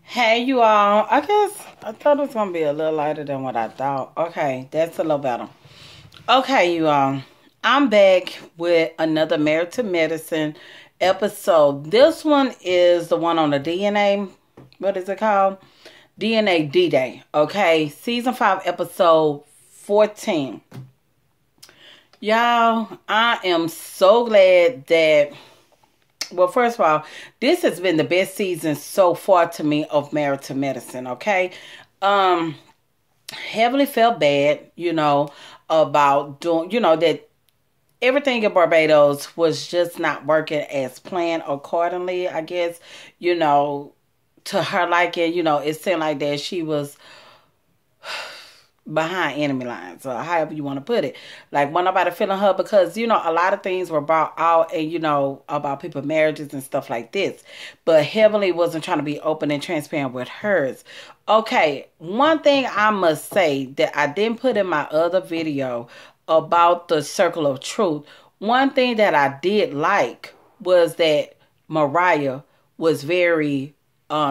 Hey, you all. I thought it was going to be a little lighter than what I thought. Okay, that's a little better. Okay, you all. I'm back with another Married to Medicine episode. This one is the one on the DNA. What is it called? D.N.A. D-Day. Okay, season 5, episode 14. Y'all, I am so glad that... Well, first of all, this has been the best season so far to me of Married to Medicine, okay? Heavily felt bad, about doing, that everything in Barbados was just not working as planned accordingly, I guess, to her liking, it seemed like that she was behind enemy lines, or however you want to put it. Like, wasn't nobody feeling her because, a lot of things were brought out and, about people's marriages and stuff like this. But Heavenly wasn't trying to be open and transparent with hers. Okay, one thing I must say that I didn't put in my other video about the circle of truth. One thing that I did like was that Mariah was very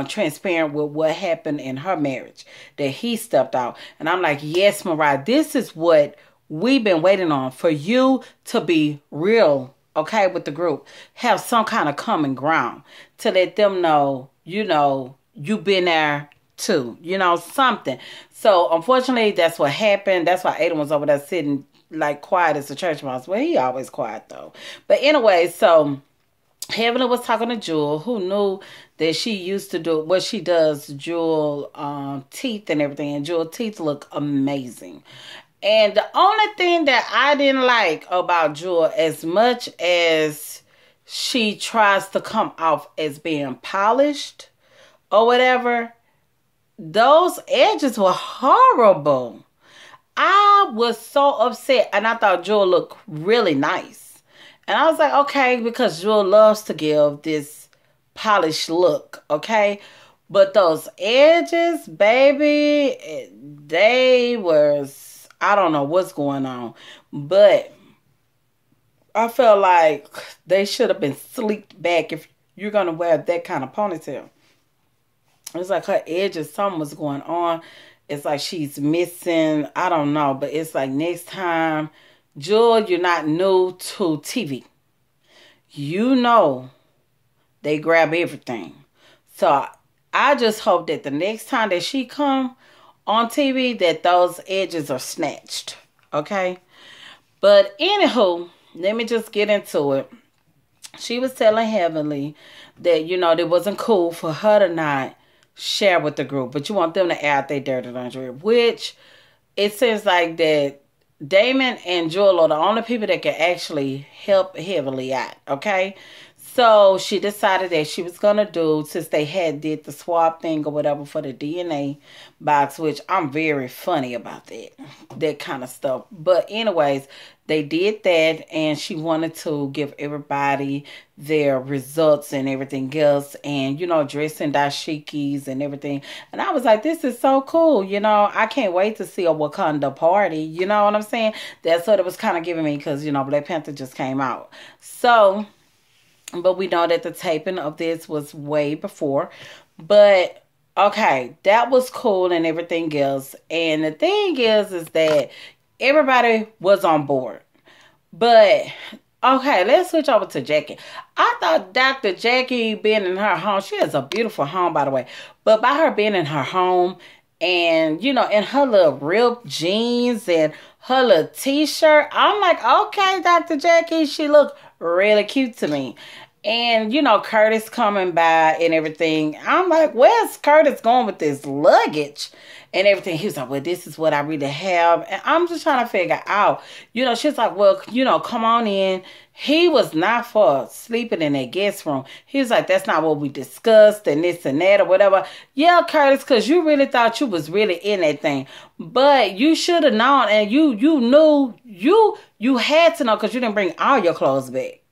transparent with what happened in her marriage, that he stepped out. And I'm like, yes, Mariah, this is what we've been waiting on, for you to be real, okay, with the group. Have some kind of common ground to let them know, you've been there too, something. So unfortunately, that's what happened. That's why Aiden was over there sitting like quiet as a church mouse. Well, he always quiet though. But anyway, so Heavenly was talking to Jewel, who knew that she used to do what she does, Jewel teeth and everything. And Jewel teeth look amazing. And the only thing that I didn't like about Jewel, as much as she tries to come off as being polished or whatever, those edges were horrible. I was so upset, and I thought Jewel looked really nice. And I was like, okay, because Jewel loves to give this polished look, okay? But those edges, baby, they was, I don't know what's going on. But I felt like they should have been sleeked back if you're going to wear that kind of ponytail. It's like her edges, something was going on. It's like she's missing, I don't know. But it's like next time... Jewel, you're not new to TV. They grab everything. So I just hope that the next time that she come on TV, that those edges are snatched. Okay? But anywho, let me just get into it. She was telling Heavenly that, it wasn't cool for her to not share with the group. But you want them to air out their dirty laundry. Which, it seems like that Damon and Jewel are the only people that can actually help Heavenly out, okay? So she decided that she was going to do, since they did the swab thing or whatever for the DNA box, which I'm very funny about that kind of stuff. But anyways, they did that, and she wanted to give everybody their results and everything else, and, dress in dashikis and everything. And I was like, this is so cool, I can't wait to see a Wakanda party, you know what I'm saying? That's what it was kind of giving me, because, Black Panther just came out. So... But we know that the taping of this was way before. But, okay, that was cool and everything else. And the thing is that everybody was on board. But, okay, let's switch over to Jackie. I thought Dr. Jackie being in her home, she has a beautiful home, by the way. But by her being in her home and, in her little ripped jeans and her little t-shirt, I'm like, okay, Dr. Jackie, she looked really cute to me. And, Curtis coming by and everything. I'm like, where's Curtis going with this luggage and everything? He was like, well, this is what I really have. And I'm just trying to figure out, she's like, well, come on in. He was not for sleeping in that guest room. He was like, that's not what we discussed and this and that or whatever. Yeah, Curtis, because you really thought you was really in that thing. But you should have known, and you knew, you had to know, because you didn't bring all your clothes back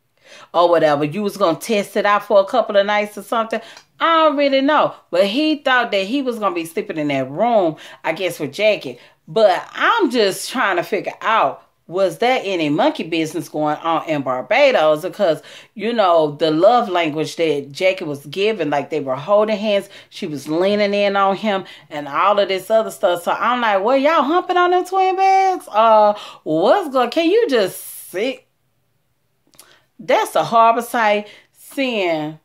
or whatever. You was going to test it out for a couple of nights or something. I don't really know. But he thought that he was going to be sleeping in that room, I guess, with Jackie. But I'm just trying to figure out, was there any monkey business going on in Barbados? Because, you know, the love language that Jackie was giving, like they were holding hands, she was leaning in on him and all of this other stuff. So I'm like, well, y'all humping on them twin beds? What's going, can you just see? That's a horrible sight, seeing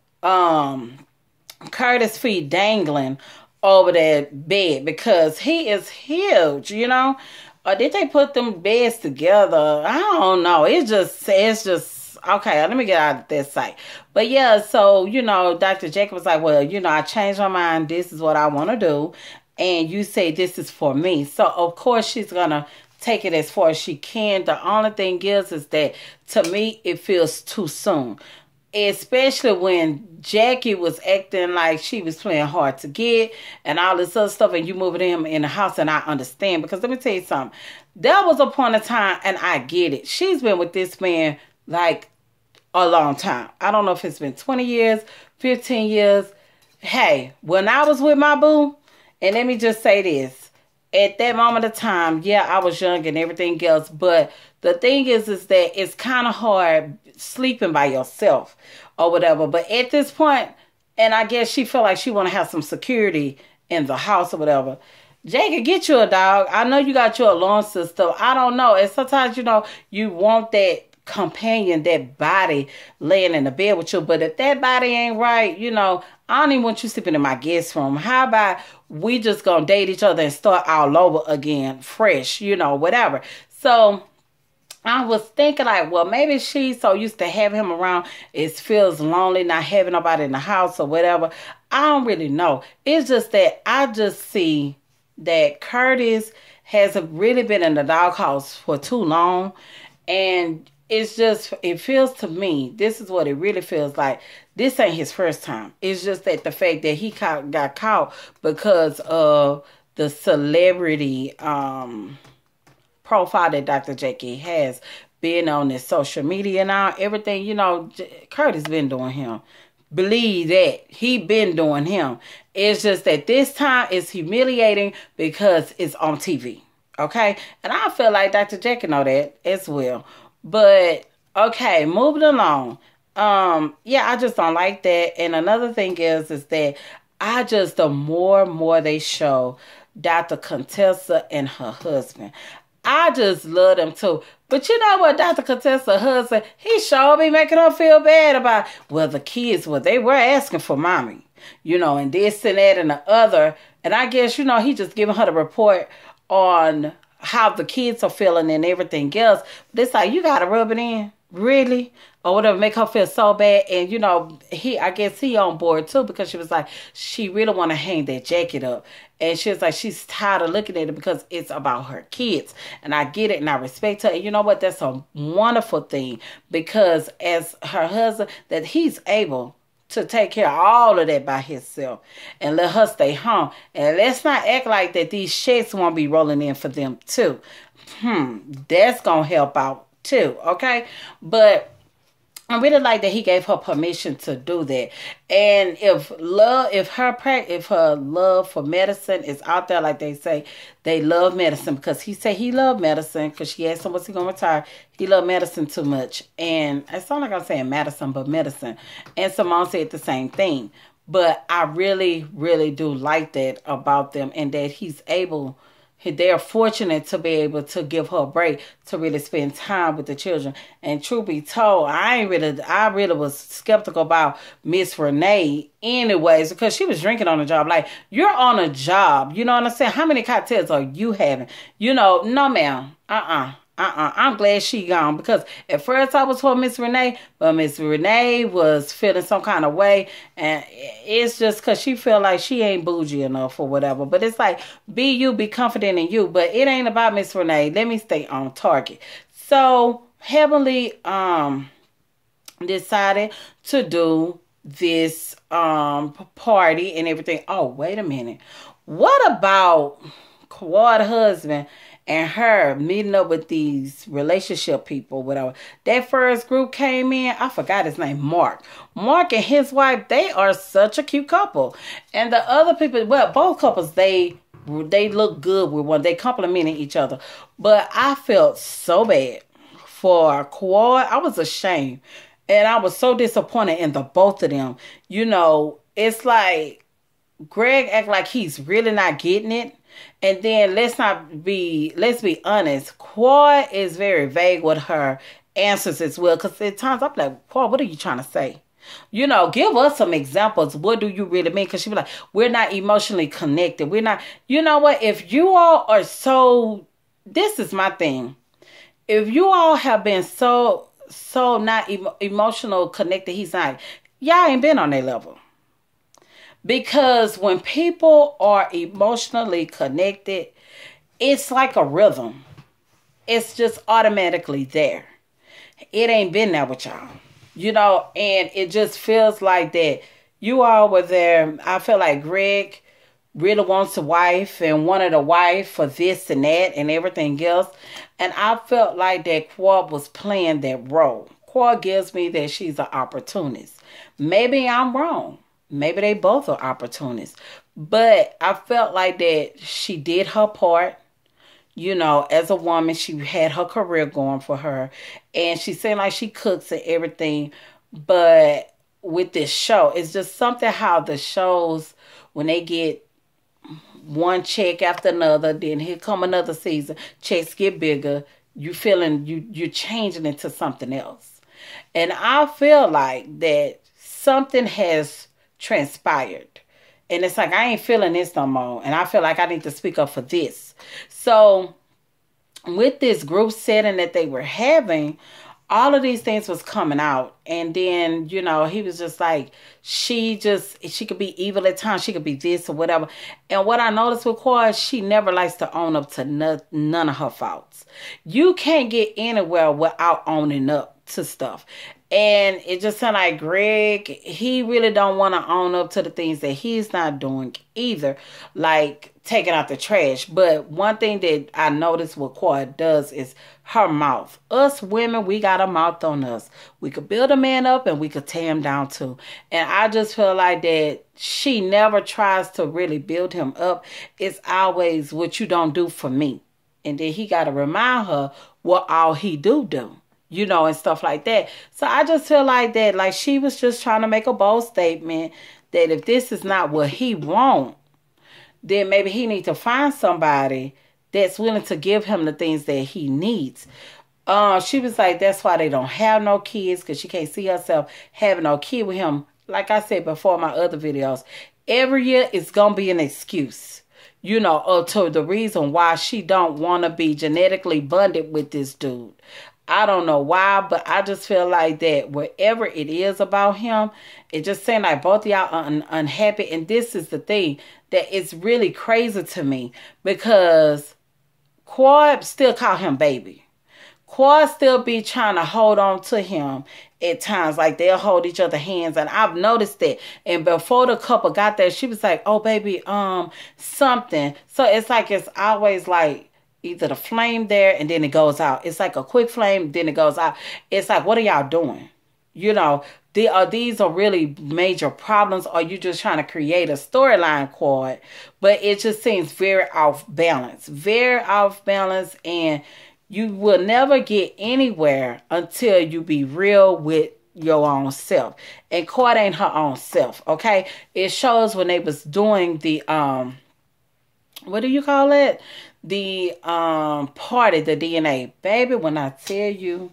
Curtis' feet dangling over that bed, because he is huge, you know. Or did they put them beds together? I don't know. It's just okay. Let me get out of this site. But yeah, so you know, Dr. Jacob was like, well, you know, I changed my mind. This is what I want to do, and you say this is for me. So of course she's gonna take it as far as she can. The only thing is that to me it feels too soon. Especially when Jackie was acting like she was playing hard to get and all this other stuff, and you moving him in the house, and I understand, because let me tell you something. There was a point of time, and I get it. She's been with this man like a long time. I don't know if it's been 20 years, 15 years. Hey, when I was with my boo, and let me just say this, at that moment of time, yeah, I was young and everything else, but the thing is that it's kind of hard sleeping by yourself or whatever. But at this point, and I guess she felt like she want to have some security in the house or whatever, Jake, get you a dog. I know you got your alarm system. I don't know. And sometimes, you know, you want that companion, that body laying in the bed with you. But if that body ain't right, you know, I don't even want you sleeping in my guest room. How about we just gonna date each other and start all over again, fresh, you know, whatever. So I was thinking like, well, maybe she's so used to having him around, it feels lonely not having nobody in the house or whatever. I don't really know. It's just that I just see that Curtis hasn't really been in the doghouse for too long. And it's just, it feels to me, this is what it really feels like. This ain't his first time. It's just that the fact that he got caught because of the celebrity profile that Dr. Jackie has been on his social media now. Everything, you know, Curtis been doing him. Believe that. He been doing him. It's just that this time is humiliating because it's on TV. Okay? And I feel like Dr. Jackie know that as well. But, okay, moving along. Yeah, I just don't like that. And another thing is that I just, the more they show Dr. Contessa and her husband, I just love them too. But you know what, Dr. Contessa, husband, he sure be making her feel bad about, well, the kids, well, they were asking for mommy, you know, and this and that and the other. And I guess, you know, he just giving her the report on how the kids are feeling and everything else. But it's like, you got to rub it in. Really? Or whatever, make her feel so bad. And, you know, I guess he on board too, because she was like, she really want to hang that jacket up. And she was like, she's tired of looking at it because it's about her kids. And I get it and I respect her. And you know what? That's a wonderful thing, because as her husband, that he's able to take care of all of that by himself and let her stay home. And let's not act like that these checks won't be rolling in for them too. That's going to help out too, okay? But I really like that he gave her permission to do that. And if her love for medicine is out there, like they say, they love medicine, because he said he loved medicine, because she asked him what's he gonna retire. He loved medicine too much. And it sounds like I'm saying Madison, but medicine. And Simone said the same thing. But I really, really do like that about them, and that he's able, they're fortunate to be able to give her a break to really spend time with the children. And truth be told, I really was skeptical about Miss Renee anyways, because she was drinking on the job. Like, you're on a job, you know what I'm saying? How many cocktails are you having? You know, no ma'am. I'm glad she gone, because at first I was for Miss Renee, but Miss Renee was feeling some kind of way, and it's just because she felt like she ain't bougie enough or whatever. But it's like, be you, be confident in you, but it ain't about Miss Renee. Let me stay on target. So Heavenly decided to do this party and everything. Oh, wait a minute. What about Quad husband and her meeting up with these relationship people, whatever? That first group came in, I forgot his name, Mark. Mark and his wife, they are such a cute couple. And the other people, well, both couples, they They look good with one. They complimented each other. But I felt so bad for Quad. I was ashamed. And I was so disappointed in the both of them. You know, it's like Greg act like he's really not getting it. And then let's be honest. Quad is very vague with her answers as well. Because at times I'm like, Quad, what are you trying to say? You know, give us some examples. What do you really mean? Because she be like, we're not emotionally connected. We're not, you know what? If you all are so, this is my thing. If you all have been so not emotional connected, he's not, y'all ain't been on that level. Because when people are emotionally connected, it's like a rhythm. It's just automatically there. It ain't been there with y'all. You know, and it just feels like that you all were there. I feel like Greg really wants a wife and wanted a wife for this and that and everything else. And I felt like that Quad was playing that role. Quad gives me that she's an opportunist. Maybe I'm wrong. Maybe they both are opportunists. But I felt like that she did her part. You know, as a woman, she had her career going for her. And she seemed like she cooks and everything. But with this show, it's just something how the shows, when they get one check after another, then here come another season, checks get bigger, you feeling, you're changing into something else. And I feel like that something has transpired. And it's like, I ain't feeling this no more. And I feel like I need to speak up for this. So with this group setting that they were having, all of these things was coming out. And then, you know, he was just like, she could be evil at times. She could be this or whatever. And what I noticed with Quad, she never likes to own up to none of her faults. You can't get anywhere without owning up to stuff. And it just sounded like Greg, he really don't want to own up to the things that he's not doing either. Like taking out the trash. But one thing that I noticed what Quad does is her mouth. Us women, we got a mouth on us. We could build a man up and we could tear him down too. And I just feel like that she never tries to really build him up. It's always what you don't do for me. And then he got to remind her what all he do. You know, and stuff like that. So I just feel like that, like she was just trying to make a bold statement that if this is not what he wants, then maybe he needs to find somebody that's willing to give him the things that he needs. She was like, that's why they don't have no kids, because she can't see herself having no kid with him. Like I said before in my other videos, every year it's going to be an excuse. You know, to the reason why she don't want to be genetically bonded with this dude. I don't know why, but I just feel like that whatever it is about him, it just seems like both of y'all are unhappy. And this is the thing that it's really crazy to me, because Quad still call him baby. Quad still be trying to hold on to him at times. Like they'll hold each other hands. And I've noticed that. And before the couple got there, she was like, oh baby, something. So it's like, it's always like, either the flame there and then it goes out. It's like a quick flame, then it goes out. It's like, what are y'all doing? You know, these are really major problems, or you just trying to create a storyline, Quad? But it just seems very off balance. Very off balance, and you will never get anywhere until you be real with your own self. And Quad ain't her own self, okay? It shows when they was doing the, what do you call it? The party, the D.N.A. Baby, when I tell you,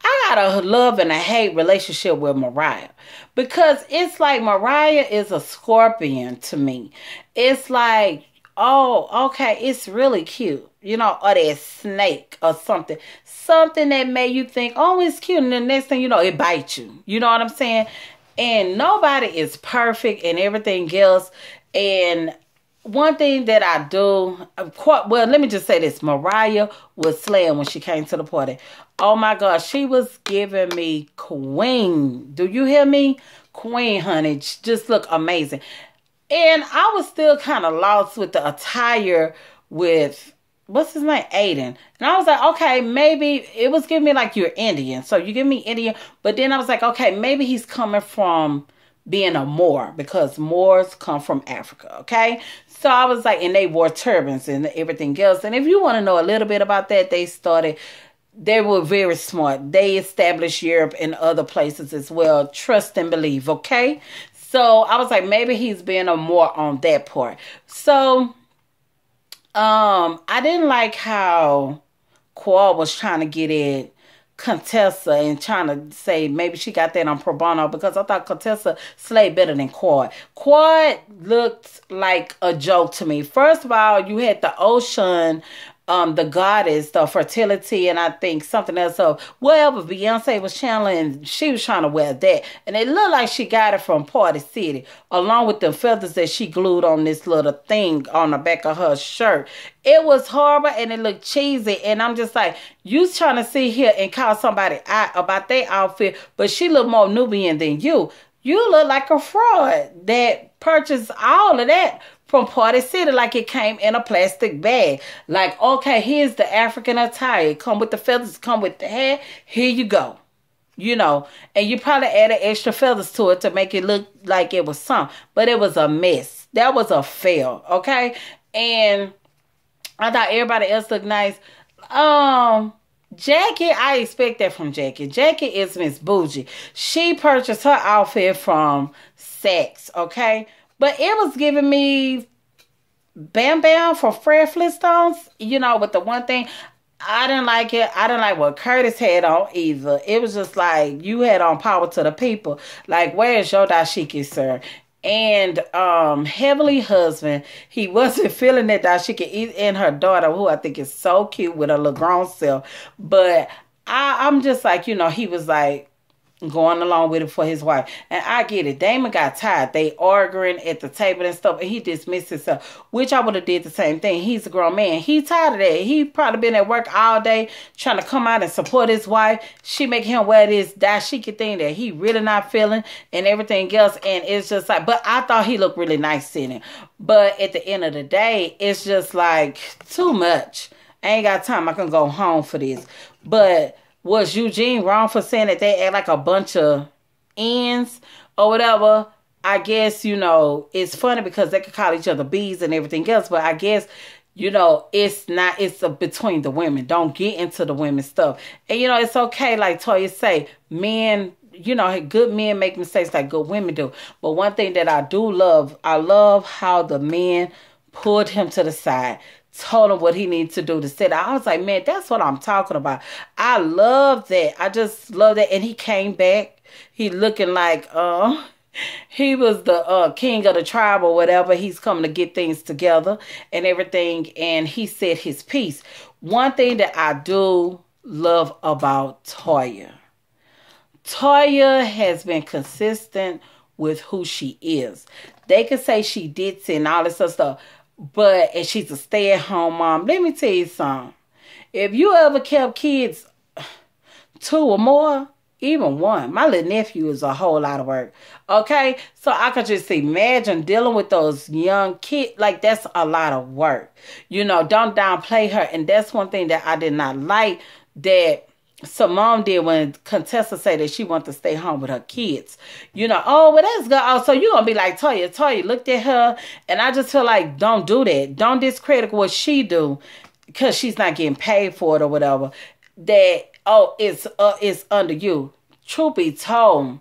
I got a love and a hate relationship with Mariah, because it's like Mariah is a scorpion to me. It's like, oh, okay, it's really cute, you know, or that snake or something that made you think, oh, it's cute, and the next thing you know, it bites you. You know what I'm saying? And nobody is perfect and everything else. And one thing that I do, well, let me just say this. Mariah was slaying when she came to the party. Oh my gosh, she was giving me queen. Do you hear me? Queen, honey. Just look amazing. And I was still kind of lost with the attire with, what's his name? Aiden. And I was like, okay, maybe it was giving me like you're Indian. So you give me Indian. But then I was like, okay, maybe he's coming from being a Moor, because Moors come from Africa, okay? So I was like, and they wore turbans and everything else. And if you want to know a little bit about that, they were very smart. They established Europe and other places as well. Trust and believe, okay? So I was like, maybe he's being a Moor on that part. So I didn't like how Quad was trying to get at Contessa and trying to say maybe she got that on pro bono, because I thought Contessa slayed better than Quad. Quad looked like a joke to me. First of all, you had the ocean, the goddess, the fertility, and I think something else of whatever Beyonce was channeling, she was trying to wear that. And it looked like she got it from Party City, along with the feathers that she glued on this little thing on the back of her shirt. It was horrible and it looked cheesy. And I'm just like, you trying to sit here and call somebody out about their outfit, but she looked more Nubian than you. You look like a fraud that purchased all of that from Party City, like it came in a plastic bag. Like, okay, here's the African attire. Come with the feathers, come with the hair. Here you go. You know, and you probably added extra feathers to it to make it look like it was some. But it was a mess. That was a fail, okay? And I thought everybody else looked nice. Jackie, I expect that from Jackie. Jackie is Miss Bougie. She purchased her outfit from Saks, okay? But it was giving me Bam Bam from Fred Flintstones. You know, with the one thing, I didn't like it. I didn't like what Curtis had on either. It was just like, you had on Power to the People. Like, where's your dashiki, sir? And Heavenly husband, he wasn't feeling that dashiki. And her daughter, who I think is so cute with her little grown self. But I'm just like, you know, he was like, going along with it for his wife. And I get it. Damon got tired. They arguing at the table and stuff, and he dismissed himself, which I would have did the same thing. He's a grown man. He tired of that. He probably been at work all day trying to come out and support his wife. She making him wear this dashiki thing that he really not feeling and everything else. And it's just like, but I thought he looked really nice in it. But at the end of the day, it's just like too much. I ain't got time. I can go home for this. But was Eugene wrong for saying that they act like a bunch of ends or whatever? I guess, you know, it's funny because they could call each other bees and everything else. But I guess, you know, it's between the women. Don't get into the women's stuff. And, you know, it's okay, like Toya say, men, you know, good men make mistakes like good women do. But one thing that I do love, I love how the men pulled him to the side, told him what he needs to do to sit. I was like, man, that's what I'm talking about. I love that. I just love that. And he came back. He looking like he was the king of the tribe or whatever. He's coming to get things together and everything. And he said his piece. One thing that I do love about Toya. Toya has been consistent with who she is. They could say she ditzy and all this other stuff. But, and she's a stay-at-home mom. Let me tell you something. If you ever kept kids 2 or more, even 1, my little nephew is a whole lot of work. Okay? So I could just imagine dealing with those young kids. Like, that's a lot of work. You know, don't downplay her. And that's one thing that I did not like that Simone did when Contessa said that she wanted to stay home with her kids. You know, oh, well, that's good. Oh, so you're going to be like Toya. Toya looked at her, and I just feel like, don't do that. Don't discredit what she do because she's not getting paid for it or whatever. That, oh, it's under you. Truth be told,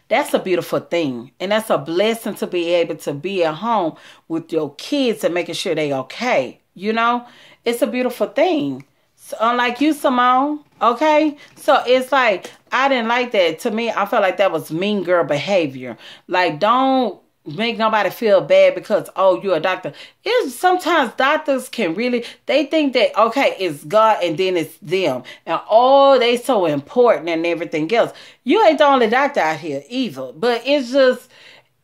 that's a beautiful thing. And that's a blessing to be able to be at home with your kids and making sure they okay. You know, it's a beautiful thing. So, unlike you, Simone, okay? So it's like, I didn't like that. To me, I felt like that was mean girl behavior. Like, don't make nobody feel bad because, oh, you're a doctor. It's sometimes doctors can really, they think that, okay, it's God and then it's them. And, oh, they so important and everything else. You ain't the only doctor out here either. But it's just,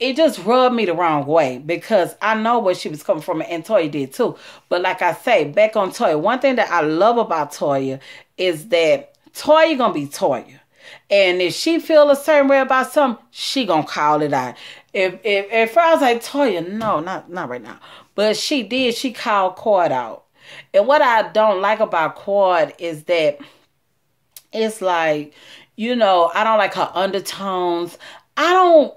it just rubbed me the wrong way because I know where she was coming from, and Toya did too. But like I say, back on Toya, one thing that I love about Toya is that Toya gonna be Toya. And if she feel a certain way about something, she gonna call it out. If I was like, Toya, no, not right now. But she did, she called Quad out. And what I don't like about Quad is that it's like, you know, I don't like her undertones. I don't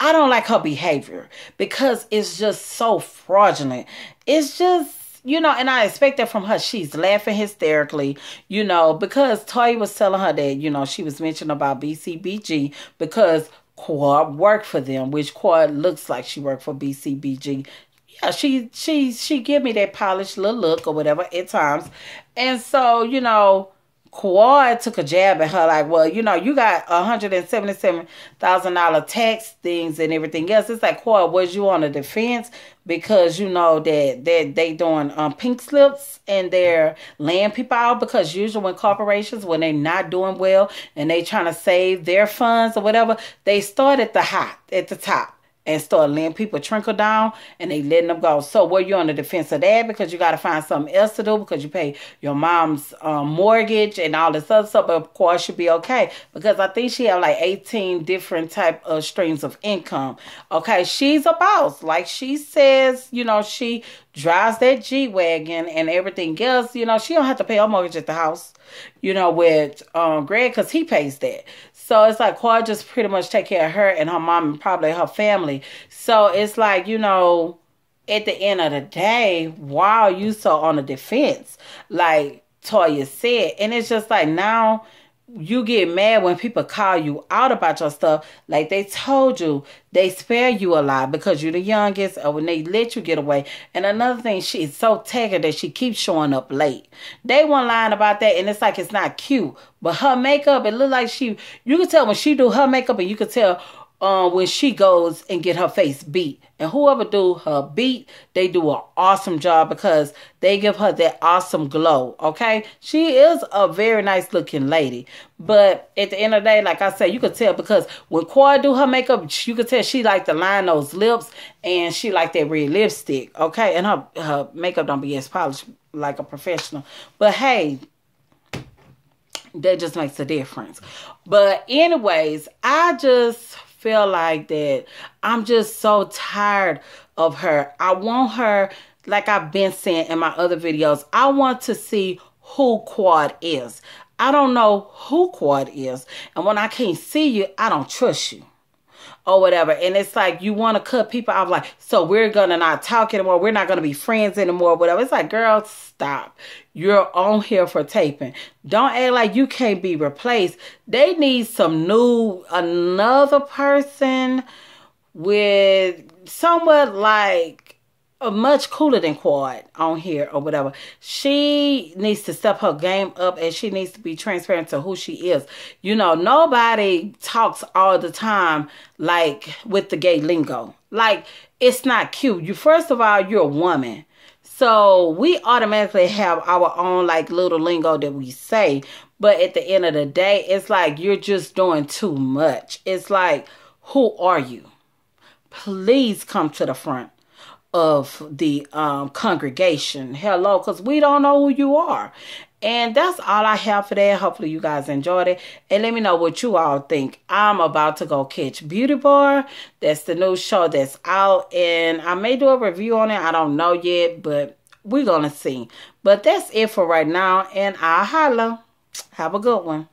I don't like her behavior because it's just so fraudulent. It's just, and I expect that from her. She's laughing hysterically, because Toya was telling her that, she was mentioning about BCBG because Quad worked for them, which Quad looks like she worked for BCBG. Yeah, she give me that polished little look or whatever at times. And so, Quad took a jab at her like, well, you got $177,000 tax things and everything else. It's like, Quad, was you on the defense because you know that they doing pink slips and they're laying people out? Because usually when corporations, when they not doing well and they trying to save their funds or whatever, they start at the top and start letting people trickle down and they letting them go. So were you on the defense of that because you got to find something else to do because you pay your mom's mortgage and all this other stuff? But of course, should be okay because I think she have like 18 different type of streams of income. Okay, she's a boss. Like she says, she drives that G-Wagon and everything else. She don't have to pay her mortgage at the house, with Greg because he pays that. So it's like Quad just pretty much take care of her and her mom and probably her family. So it's like, at the end of the day, why are you so on the defense? Like Toya said. And it's just like now you get mad when people call you out about your stuff. Like they told you, they spare you a lot because you're the youngest or when they let you get away. And another thing, she's so tagged that she keeps showing up late. They weren't lying about that and it's like it's not cute. But her makeup, it look like you can tell when she do her makeup and you can tell when she goes and get her face beat. And whoever do her beat, they do an awesome job because they give her that awesome glow, okay? She is a very nice looking lady. But at the end of the day, like I said, you could tell because when Quad do her makeup, you could tell she like to line those lips and she like that red lipstick, okay? And her makeup don't be as polished like a professional. But hey, that just makes a difference. But anyways, I just feel like that I'm just so tired of her. I want her, like I've been saying in my other videos, I want to see who Quad is. I don't know who Quad is. And when I can't see you, I don't trust you. Or whatever. And it's like you want to cut people out like, so we're going to not talk anymore. We're not going to be friends anymore. Whatever. It's like, girl, stop. You're on here for taping. Don't act like you can't be replaced. They need another person with somewhat like much cooler than Quad on here or whatever. She needs to step her game up and she needs to be transparent to who she is. Nobody talks all the time like with the gay lingo. Like, it's not cute. First of all, you're a woman. So we automatically have our own like little lingo that we say. But at the end of the day, it's like you're just doing too much. It's like, who are you? Please come to the front of the congregation. Hello, because we don't know who you are. And that's all I have for that. Hopefully you guys enjoyed it. And let me know what you all think. I'm about to go catch Beauty Bar. That's the new show that's out. And I may do a review on it. I don't know yet. But we're going to see. But that's it for right now. And I'll holla. Have a good one.